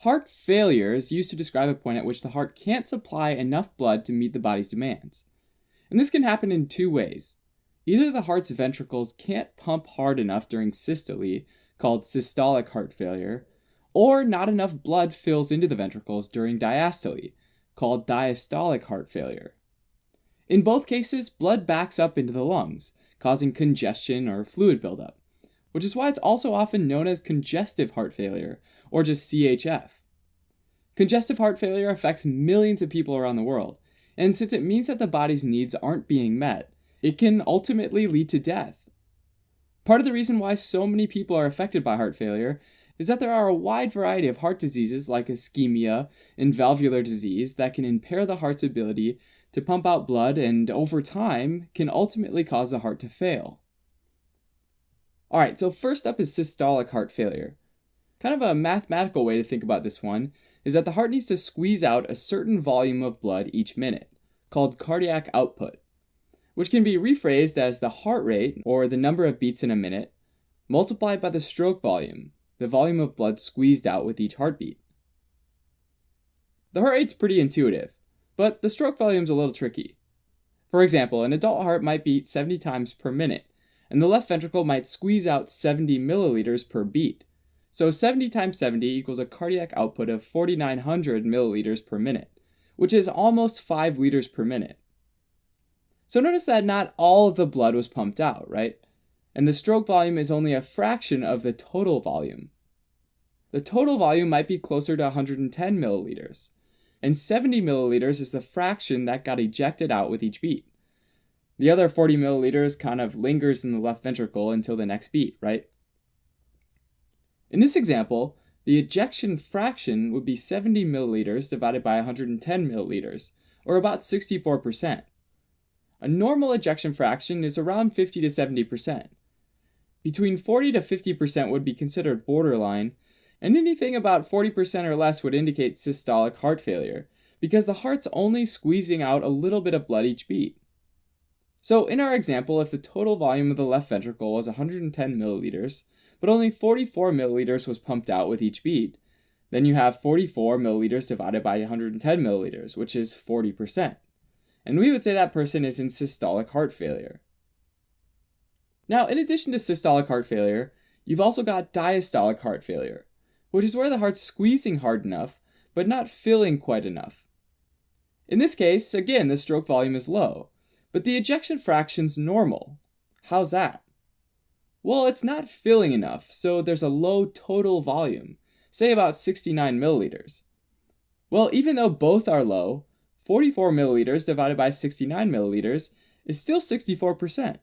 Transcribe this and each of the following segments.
Heart failure is used to describe a point at which the heart can't supply enough blood to meet the body's demands. And this can happen in two ways. Either the heart's ventricles can't pump hard enough during systole, called systolic heart failure, or not enough blood fills into the ventricles during diastole, called diastolic heart failure. In both cases, blood backs up into the lungs, causing congestion or fluid buildup, which is why it's also often known as congestive heart failure, or just CHF. Congestive heart failure affects millions of people around the world, and since it means that the body's needs aren't being met, it can ultimately lead to death. Part of the reason why so many people are affected by heart failure is that there are a wide variety of heart diseases like ischemia and valvular disease that can impair the heart's ability to pump out blood and, over time, can ultimately cause the heart to fail. Alright, so first up is systolic heart failure. Kind of a mathematical way to think about this one is that the heart needs to squeeze out a certain volume of blood each minute, called cardiac output, which can be rephrased as the heart rate, or the number of beats in a minute, multiplied by the stroke volume, the volume of blood squeezed out with each heartbeat. The heart rate's pretty intuitive, but the stroke volume's a little tricky. For example, an adult heart might beat 70 times per minute, and the left ventricle might squeeze out 70 milliliters per beat. So 70 times 70 equals a cardiac output of 4,900 milliliters per minute, which is almost 5 liters per minute. So notice that not all of the blood was pumped out, right? And the stroke volume is only a fraction of the total volume. The total volume might be closer to 110 milliliters, and 70 milliliters is the fraction that got ejected out with each beat. The other 40 milliliters kind of lingers in the left ventricle until the next beat, right? In this example, the ejection fraction would be 70 milliliters divided by 110 milliliters, or about 64%. A normal ejection fraction is around 50 to 70%. Between 40 to 50% would be considered borderline, and anything about 40% or less would indicate systolic heart failure, because the heart's only squeezing out a little bit of blood each beat. So in our example, if the total volume of the left ventricle was 110 milliliters, but only 44 milliliters was pumped out with each beat, then you have 44 milliliters divided by 110 milliliters, which is 40%. And we would say that person is in systolic heart failure. Now, in addition to systolic heart failure, you've also got diastolic heart failure, which is where the heart's squeezing hard enough, but not filling quite enough. In this case, again, the stroke volume is low, but the ejection fraction's normal. How's that? Well, it's not filling enough, so there's a low total volume, say about 69 milliliters. Well, even though both are low, 44 milliliters divided by 69 milliliters is still 64%.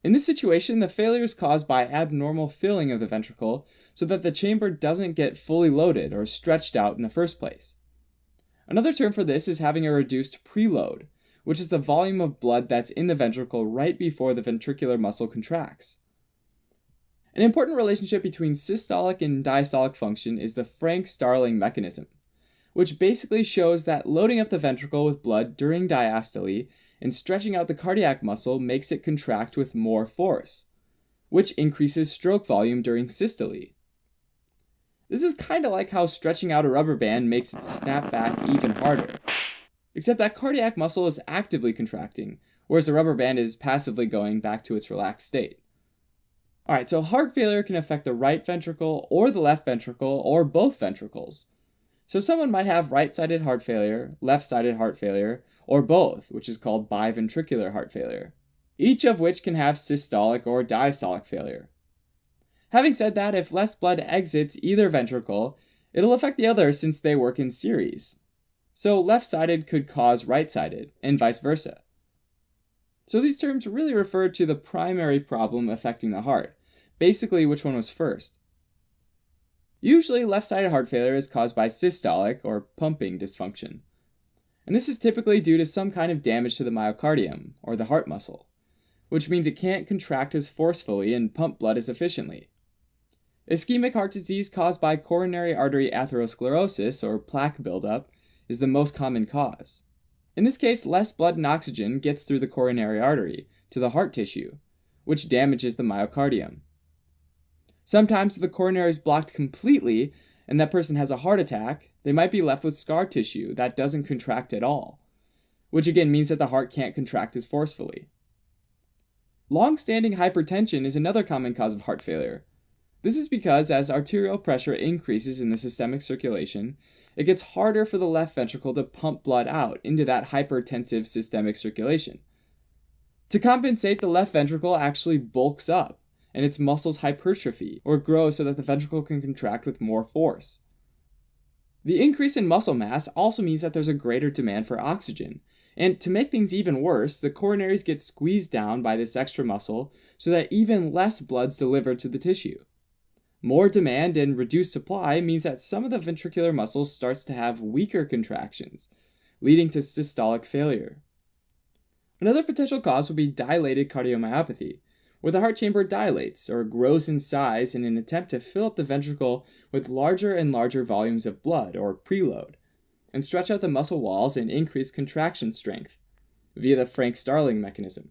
In this situation, the failure is caused by abnormal filling of the ventricle so that the chamber doesn't get fully loaded or stretched out in the first place. Another term for this is having a reduced preload, which is the volume of blood that's in the ventricle right before the ventricular muscle contracts. An important relationship between systolic and diastolic function is the Frank-Starling mechanism, which basically shows that loading up the ventricle with blood during diastole and stretching out the cardiac muscle makes it contract with more force, which increases stroke volume during systole. This is kind of like how stretching out a rubber band makes it snap back even harder, except that cardiac muscle is actively contracting, whereas the rubber band is passively going back to its relaxed state. Alright, so heart failure can affect the right ventricle or the left ventricle or both ventricles. So someone might have right-sided heart failure, left-sided heart failure, or both, which is called biventricular heart failure, each of which can have systolic or diastolic failure. Having said that, if less blood exits either ventricle, it'll affect the other since they work in series. So left-sided could cause right-sided, and vice versa. So these terms really refer to the primary problem affecting the heart, basically which one was first. Usually, left-sided heart failure is caused by systolic, or pumping, dysfunction. And this is typically due to some kind of damage to the myocardium, or the heart muscle, which means it can't contract as forcefully and pump blood as efficiently. Ischemic heart disease caused by coronary artery atherosclerosis, or plaque buildup, is the most common cause. In this case, less blood and oxygen gets through the coronary artery to the heart tissue, which damages the myocardium. Sometimes the coronary is blocked completely, and that person has a heart attack, they might be left with scar tissue that doesn't contract at all, which again means that the heart can't contract as forcefully. Long-standing hypertension is another common cause of heart failure. This is because as arterial pressure increases in the systemic circulation, it gets harder for the left ventricle to pump blood out into that hypertensive systemic circulation. To compensate, the left ventricle actually bulks up, and its muscles hypertrophy or grow so that the ventricle can contract with more force. The increase in muscle mass also means that there's a greater demand for oxygen, and to make things even worse, the coronaries get squeezed down by this extra muscle so that even less blood's delivered to the tissue. More demand and reduced supply means that some of the ventricular muscles starts to have weaker contractions, leading to systolic failure. Another potential cause would be dilated cardiomyopathy, where the heart chamber dilates or grows in size in an attempt to fill up the ventricle with larger and larger volumes of blood, or preload, and stretch out the muscle walls and increase contraction strength via the Frank-Starling mechanism.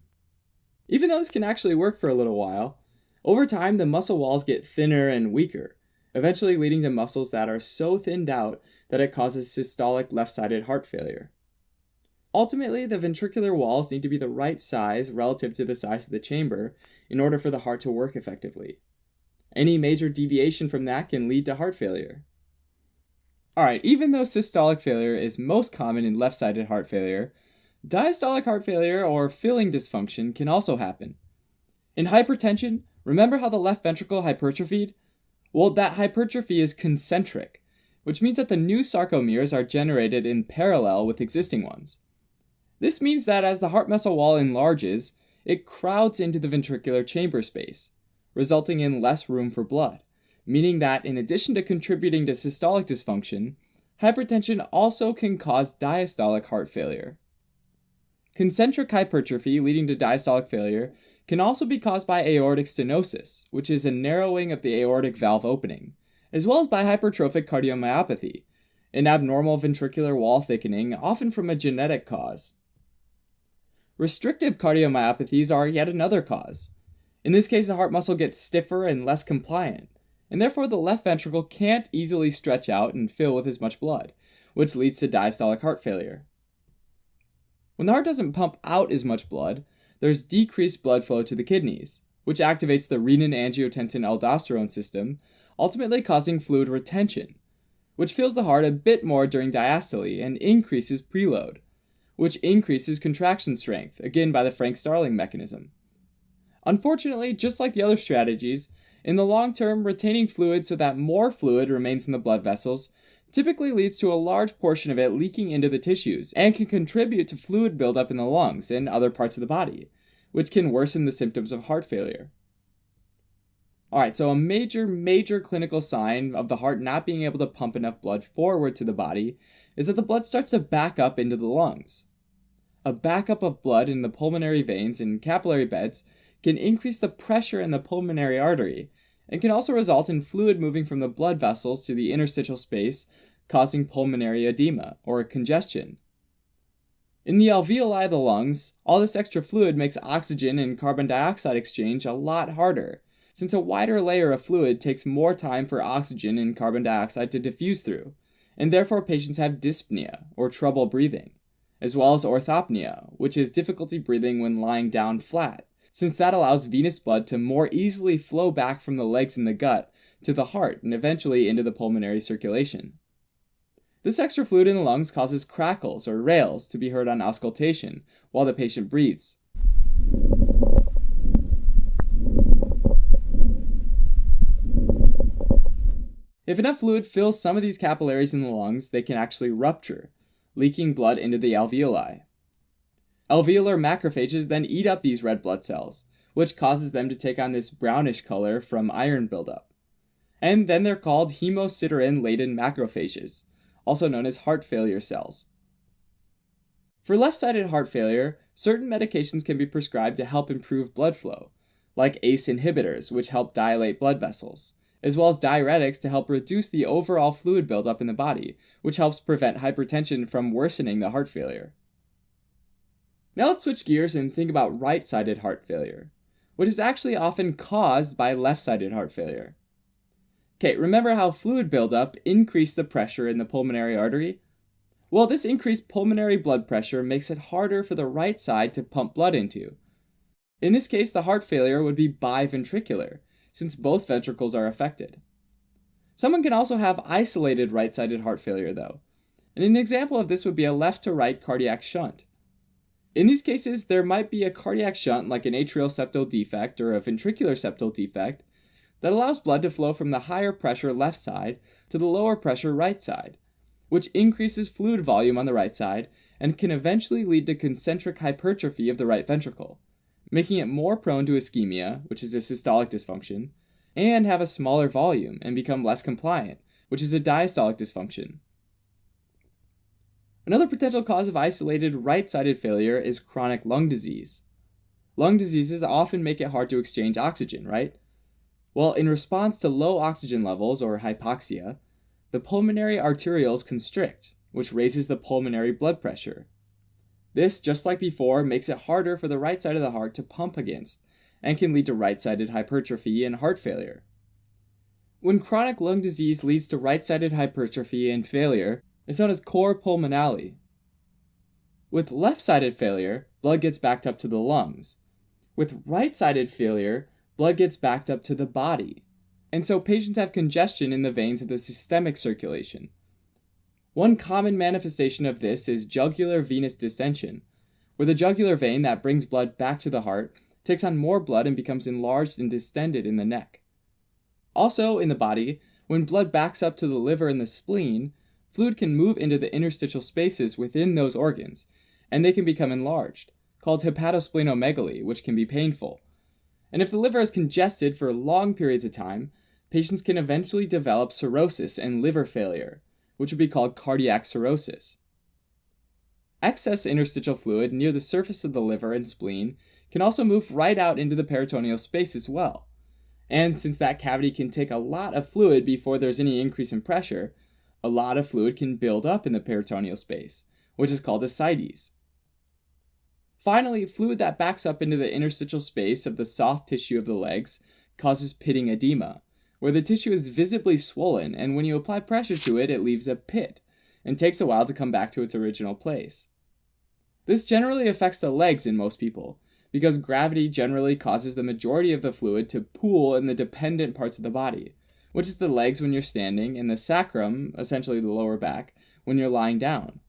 Even though this can actually work for a little while, over time the muscle walls get thinner and weaker, eventually leading to muscles that are so thinned out that it causes systolic left-sided heart failure. Ultimately, the ventricular walls need to be the right size relative to the size of the chamber in order for the heart to work effectively. Any major deviation from that can lead to heart failure. Alright, even though systolic failure is most common in left-sided heart failure, diastolic heart failure or filling dysfunction can also happen. In hypertension, remember how the left ventricle hypertrophied? Well, that hypertrophy is concentric, which means that the new sarcomeres are generated in parallel with existing ones. This means that as the heart muscle wall enlarges, it crowds into the ventricular chamber space, resulting in less room for blood, meaning that in addition to contributing to systolic dysfunction, hypertension also can cause diastolic heart failure. Concentric hypertrophy leading to diastolic failure can also be caused by aortic stenosis, which is a narrowing of the aortic valve opening, as well as by hypertrophic cardiomyopathy, an abnormal ventricular wall thickening, often from a genetic cause. Restrictive cardiomyopathies are yet another cause. In this case, the heart muscle gets stiffer and less compliant, and therefore the left ventricle can't easily stretch out and fill with as much blood, which leads to diastolic heart failure. When the heart doesn't pump out as much blood, there's decreased blood flow to the kidneys, which activates the renin-angiotensin-aldosterone system, ultimately causing fluid retention, which fills the heart a bit more during diastole and increases preload, which increases contraction strength, again by the Frank-Starling mechanism. Unfortunately, just like the other strategies, in the long term, retaining fluid so that more fluid remains in the blood vessels typically leads to a large portion of it leaking into the tissues and can contribute to fluid buildup in the lungs and other parts of the body, which can worsen the symptoms of heart failure. Alright, so a major clinical sign of the heart not being able to pump enough blood forward to the body is that the blood starts to back up into the lungs. A backup of blood in the pulmonary veins and capillary beds can increase the pressure in the pulmonary artery and can also result in fluid moving from the blood vessels to the interstitial space, causing pulmonary edema or congestion. In the alveoli of the lungs, all this extra fluid makes oxygen and carbon dioxide exchange a lot harder, since a wider layer of fluid takes more time for oxygen and carbon dioxide to diffuse through, and therefore patients have dyspnea or trouble breathing, as well as orthopnea, which is difficulty breathing when lying down flat, since that allows venous blood to more easily flow back from the legs and the gut to the heart and eventually into the pulmonary circulation. This extra fluid in the lungs causes crackles or rales to be heard on auscultation while the patient breathes. If enough fluid fills some of these capillaries in the lungs, they can actually rupture, leaking blood into the alveoli. Alveolar macrophages then eat up these red blood cells, which causes them to take on this brownish color from iron buildup. And then they're called hemosiderin-laden macrophages, also known as heart failure cells. For left-sided heart failure, certain medications can be prescribed to help improve blood flow, like ACE inhibitors, which help dilate blood vessels, as well as diuretics to help reduce the overall fluid buildup in the body, which helps prevent hypertension from worsening the heart failure. Now let's switch gears and think about right-sided heart failure, which is actually often caused by left-sided heart failure. Okay, remember how fluid buildup increased the pressure in the pulmonary artery? Well, this increased pulmonary blood pressure makes it harder for the right side to pump blood into. In this case, the heart failure would be biventricular, since both ventricles are affected. Someone can also have isolated right-sided heart failure, though, and an example of this would be a left-to-right cardiac shunt. In these cases, there might be a cardiac shunt like an atrial septal defect or a ventricular septal defect that allows blood to flow from the higher pressure left side to the lower pressure right side, which increases fluid volume on the right side and can eventually lead to concentric hypertrophy of the right ventricle, making it more prone to ischemia, which is a systolic dysfunction, and have a smaller volume and become less compliant, which is a diastolic dysfunction. Another potential cause of isolated right-sided failure is chronic lung disease. Lung diseases often make it hard to exchange oxygen, right? Well, in response to low oxygen levels, or hypoxia, the pulmonary arterioles constrict, which raises the pulmonary blood pressure. This, just like before, makes it harder for the right side of the heart to pump against, and can lead to right-sided hypertrophy and heart failure. When chronic lung disease leads to right-sided hypertrophy and failure, it's known as cor pulmonale. With left-sided failure, blood gets backed up to the lungs. With right-sided failure, blood gets backed up to the body. And so patients have congestion in the veins of the systemic circulation. One common manifestation of this is jugular venous distension, where the jugular vein that brings blood back to the heart takes on more blood and becomes enlarged and distended in the neck. Also, in the body, when blood backs up to the liver and the spleen, fluid can move into the interstitial spaces within those organs, and they can become enlarged, called hepatosplenomegaly, which can be painful. And if the liver is congested for long periods of time, patients can eventually develop cirrhosis and liver failure, which would be called cardiac cirrhosis. Excess interstitial fluid near the surface of the liver and spleen can also move right out into the peritoneal space as well. And since that cavity can take a lot of fluid before there's any increase in pressure, a lot of fluid can build up in the peritoneal space, which is called ascites. Finally, fluid that backs up into the interstitial space of the soft tissue of the legs causes pitting edema, where the tissue is visibly swollen, and when you apply pressure to it, it leaves a pit, and takes a while to come back to its original place. This generally affects the legs in most people, because gravity generally causes the majority of the fluid to pool in the dependent parts of the body, which is the legs when you're standing, and the sacrum, essentially the lower back, when you're lying down.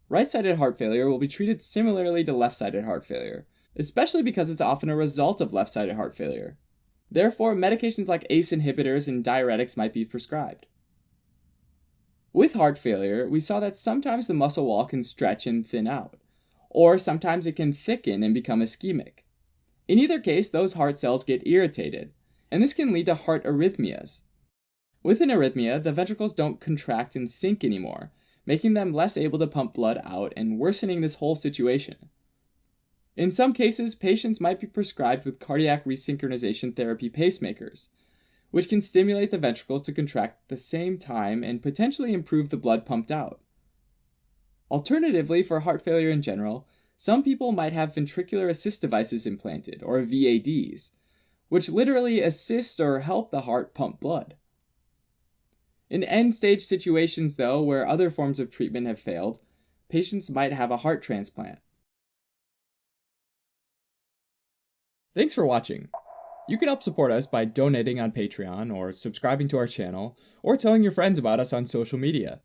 Right-sided heart failure will be treated similarly to left-sided heart failure, especially because it's often a result of left-sided heart failure. Therefore, medications like ACE inhibitors and diuretics might be prescribed. With heart failure, we saw that sometimes the muscle wall can stretch and thin out, or sometimes it can thicken and become ischemic. In either case, those heart cells get irritated, and this can lead to heart arrhythmias. With an arrhythmia, the ventricles don't contract and sink anymore, making them less able to pump blood out and worsening this whole situation. In some cases, patients might be prescribed with cardiac resynchronization therapy pacemakers, which can stimulate the ventricles to contract at the same time and potentially improve the blood pumped out. Alternatively, for heart failure in general, some people might have ventricular assist devices implanted, or VADs, which literally assist or help the heart pump blood. In end-stage situations, though, where other forms of treatment have failed, patients might have a heart transplant. Thanks for watching. You can help support us by donating on Patreon, or subscribing to our channel, or telling your friends about us on social media.